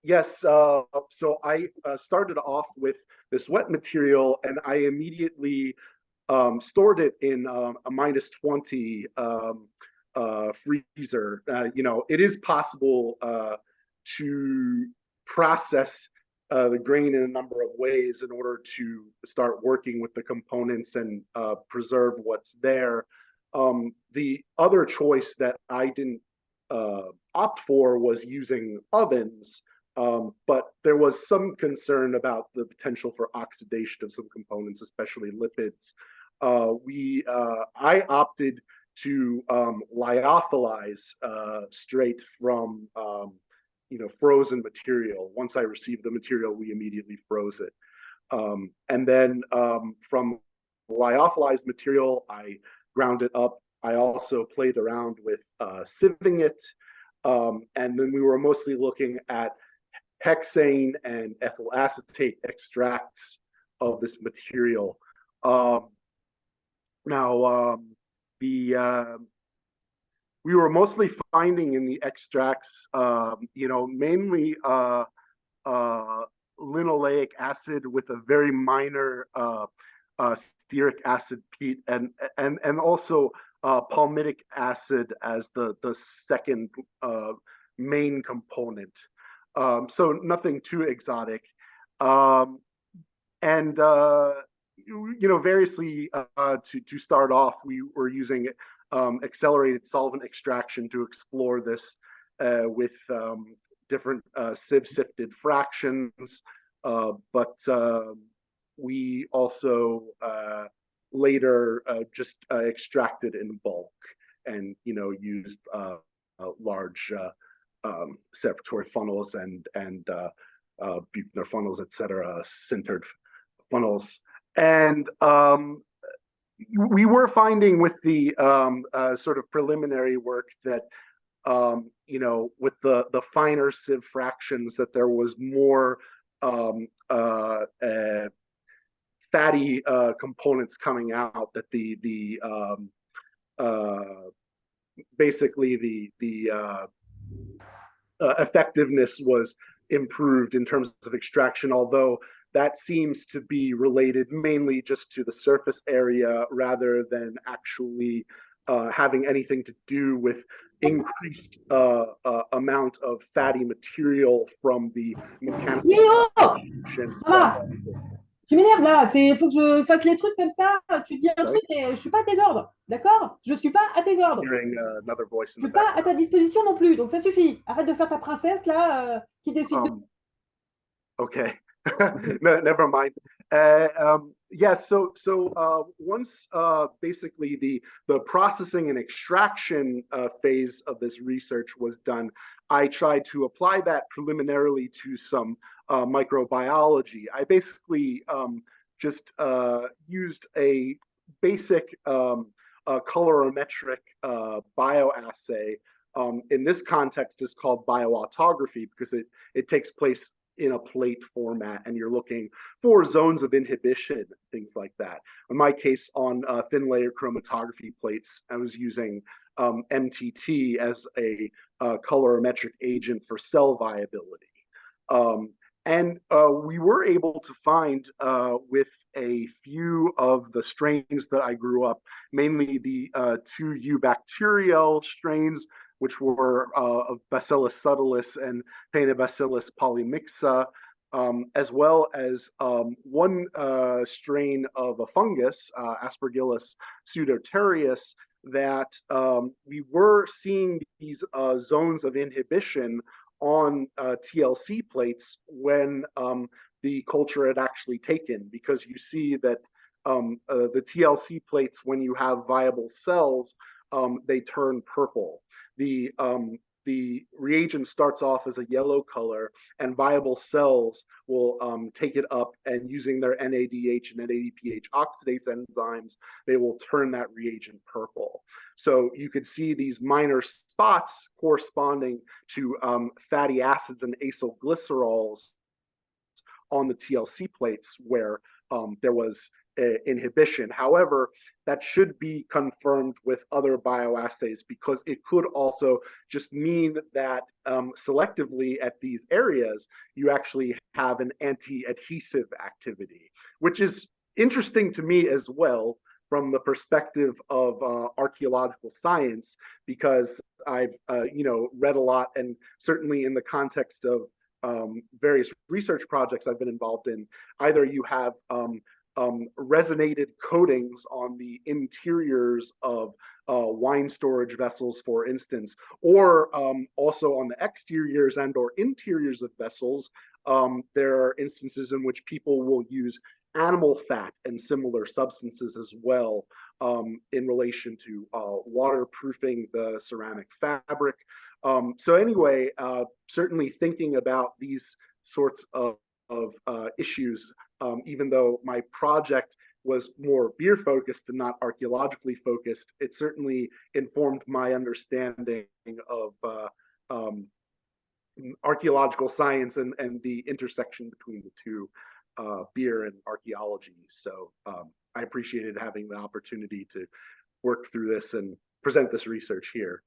Yes, so I started off with this wet material, and I immediately stored it in a minus 20 freezer. It is possible to process the grain in a number of ways in order to start working with the components and preserve what's there. The other choice that I didn't opt for was using ovens, but there was some concern about the potential for oxidation of some components, especially lipids. I opted to lyophilize straight from frozen material. Once I received the material, we immediately froze it. And then from lyophilized material, I ground it up. I also played around with sieving it. And then we were mostly looking at hexane and ethyl acetate extracts of this material. We were mostly finding in the extracts, mainly linoleic acid with a very minor stearic acid peat, and also palmitic acid as the second main component. So nothing too exotic. Variously to start off, we were using accelerated solvent extraction to explore this with different sieve sifted fractions, but we also later just extracted in bulk and used large separatory funnels and Buchner funnels, etc., sintered funnels. And we were finding with the sort of preliminary work that with the finer sieve fractions, that there was more fatty components coming out, that basically the effectiveness was improved in terms of extraction, although that seems to be related mainly just to the surface area rather than actually having anything to do with increased amount of fatty material from the mechanical. Léo! Ça va? Tu m'énerves là, il faut que je fasse les trucs comme ça. Tu dis un truc et je suis pas à tes ordres, d'accord? Je suis pas à tes ordres. Je suis pas à ta disposition non plus, donc ça suffit. Arrête de faire ta princesse là, qui décide de. Okay. No, never mind. Once basically the processing and extraction phase of this research was done, I tried to apply that preliminarily to some microbiology. I basically just used a basic colorimetric bioassay. In this context, is called bioautography because it takes place in a plate format, and you're looking for zones of inhibition, things like that. In my case, on thin layer chromatography plates, I was using MTT as a colorimetric agent for cell viability. And we were able to find with a few of the strains that I grew up, mainly the 2 eubacterial strains, which were of Bacillus subtilis and Paenibacillus polymixa, as well as one strain of a fungus, Aspergillus pseudoterius, that we were seeing these zones of inhibition on TLC plates when the culture had actually taken, because you see that the TLC plates, when you have viable cells, they turn purple. The reagent starts off as a yellow color, and viable cells will take it up, and using their NADH and NADPH oxidase enzymes, they will turn that reagent purple. So you could see these minor spots corresponding to fatty acids and acylglycerols on the TLC plates, where there was inhibition. However, that should be confirmed with other bioassays, because it could also just mean that selectively at these areas, you actually have an anti-adhesive activity, which is interesting to me as well from the perspective of archaeological science, because I've read a lot, and certainly in the context of various research projects I've been involved in, either you have resonated coatings on the interiors of wine storage vessels, for instance, or also on the exteriors and or interiors of vessels. There are instances in which people will use animal fat and similar substances as well in relation to waterproofing the ceramic fabric. So anyway, certainly thinking about these sorts of issues, even though my project was more beer focused and not archaeologically focused, it certainly informed my understanding of archaeological science and the intersection between the two, beer and archaeology. So I appreciated having the opportunity to work through this and present this research here.